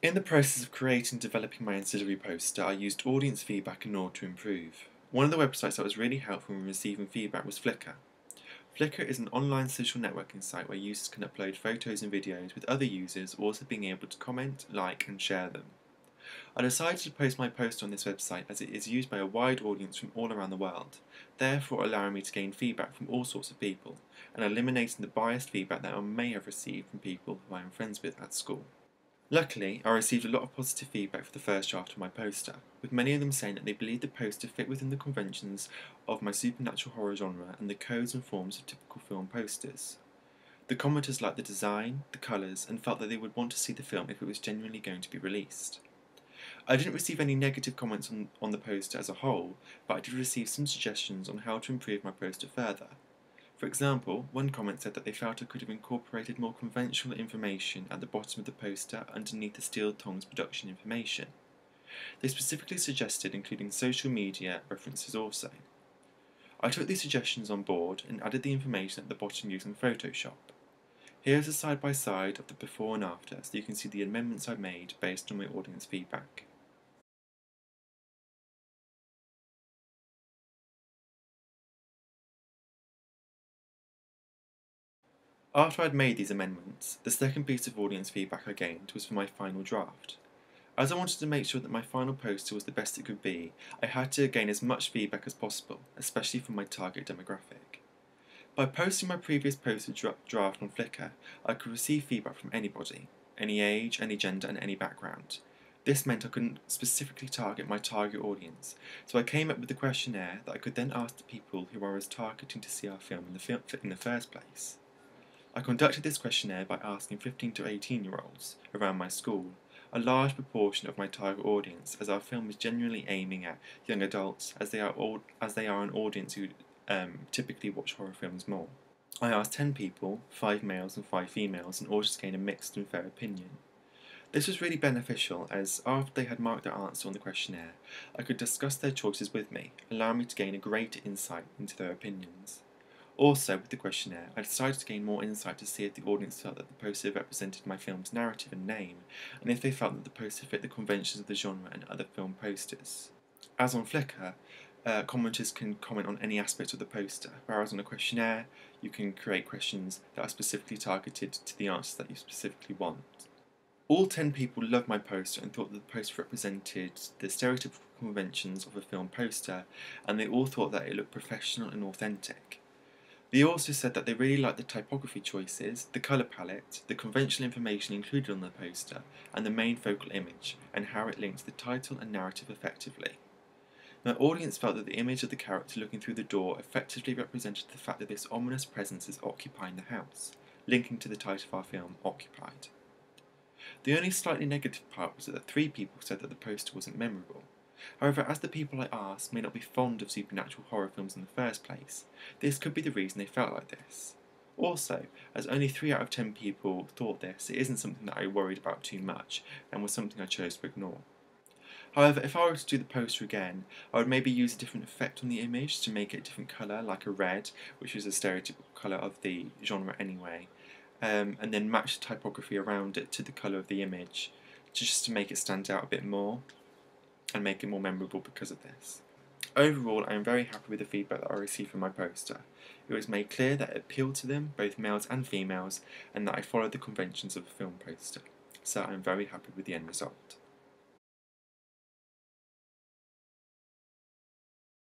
In the process of creating and developing my ancillary poster, I used audience feedback in order to improve. One of the websites that was really helpful in receiving feedback was Flickr. Flickr is an online social networking site where users can upload photos and videos with other users also being able to comment, like, and share them. I decided to post my post on this website as it is used by a wide audience from all around the world, therefore allowing me to gain feedback from all sorts of people, and eliminating the biased feedback that I may have received from people who I am friends with at school. Luckily, I received a lot of positive feedback for the first draft of my poster, with many of them saying that they believed the poster fit within the conventions of my supernatural horror genre and the codes and forms of typical film posters. The commenters liked the design, the colours, and felt that they would want to see the film if it was genuinely going to be released. I didn't receive any negative comments on the poster as a whole, but I did receive some suggestions on how to improve my poster further. For example, one comment said that they felt I could have incorporated more conventional information at the bottom of the poster underneath the Steel Tongs production information. They specifically suggested including social media references also. I took these suggestions on board and added the information at the bottom using Photoshop. Here is a side-by-side of the before and after so you can see the amendments I made based on my audience feedback. After I'd made these amendments, the second piece of audience feedback I gained was for my final draft. As I wanted to make sure that my final poster was the best it could be, I had to gain as much feedback as possible, especially from my target demographic. By posting my previous poster draft on Flickr, I could receive feedback from anybody, any age, any gender, and any background. This meant I couldn't specifically target my target audience, so I came up with a questionnaire that I could then ask the people who I was targeting to see our film in the first place. I conducted this questionnaire by asking 15 to 18-year-olds around my school, a large proportion of my target audience, as our film is genuinely aiming at young adults, as they are an audience who typically watch horror films more. I asked 10 people, 5 males and 5 females, in order to gain a mixed and fair opinion. This was really beneficial as, after they had marked their answer on the questionnaire, I could discuss their choices with me, allowing me to gain a greater insight into their opinions. Also, with the questionnaire, I decided to gain more insight to see if the audience felt that the poster represented my film's narrative and name, and if they felt that the poster fit the conventions of the genre and other film posters. As on Flickr, commenters can comment on any aspect of the poster, whereas on a questionnaire, you can create questions that are specifically targeted to the answers that you specifically want. All 10 people loved my poster and thought that the poster represented the stereotypical conventions of a film poster, and they all thought that it looked professional and authentic. They also said that they really liked the typography choices, the colour palette, the conventional information included on the poster, and the main focal image, and how it linked the title and narrative effectively. My audience felt that the image of the character looking through the door effectively represented the fact that this ominous presence is occupying the house, linking to the title of our film, Occupied. The only slightly negative part was that 3 people said that the poster wasn't memorable. However, as the people I asked may not be fond of supernatural horror films in the first place, this could be the reason they felt like this. Also, as only 3 out of 10 people thought this, it isn't something that I worried about too much, and was something I chose to ignore. However, if I were to do the poster again, I would maybe use a different effect on the image to make it a different colour, like a red, which is a stereotypical colour of the genre anyway, and then match the typography around it to the colour of the image, just to make it stand out a bit more and make it more memorable because of this. Overall, I am very happy with the feedback that I received from my poster. It was made clear that it appealed to them, both males and females, and that I followed the conventions of a film poster. So I am very happy with the end result.